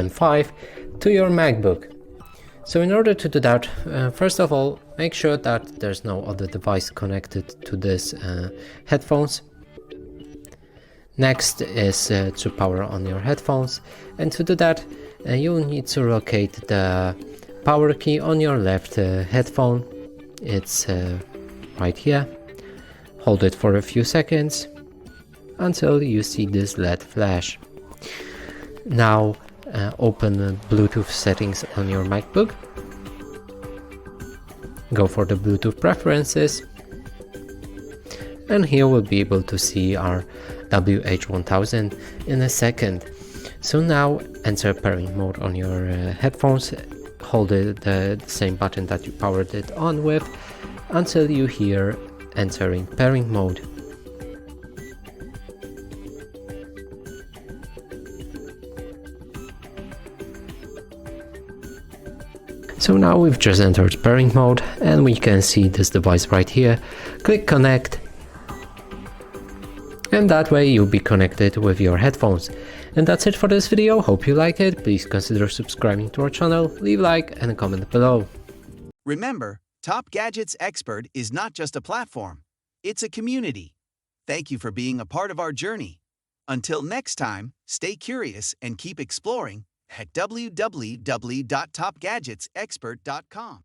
M5 to your MacBook. So in order to do that, first of all, make sure that there's no other device connected to this headphones. Next is to power on your headphones, and to do that you'll need to locate the power key on your left headphone. It's right here. Hold it for a few seconds until you see this LED flash. Now open Bluetooth settings on your MacBook. Go for the Bluetooth preferences, and here we'll be able to see our WH1000 in a second. So now enter pairing mode on your headphones. Hold the same button that you powered it on with until you hear entering pairing mode. So now we've just entered pairing mode and we can see this device right here. Click connect, and that way you'll be connected with your headphones. And that's it for this video. Hope you like it. Please consider subscribing to our channel, leave a like and a comment below. Remember, Top Gadgets Expert is not just a platform, it's a community. Thank you for being a part of our journey. Until next time, stay curious and keep exploring at www.topgadgetsexpert.com.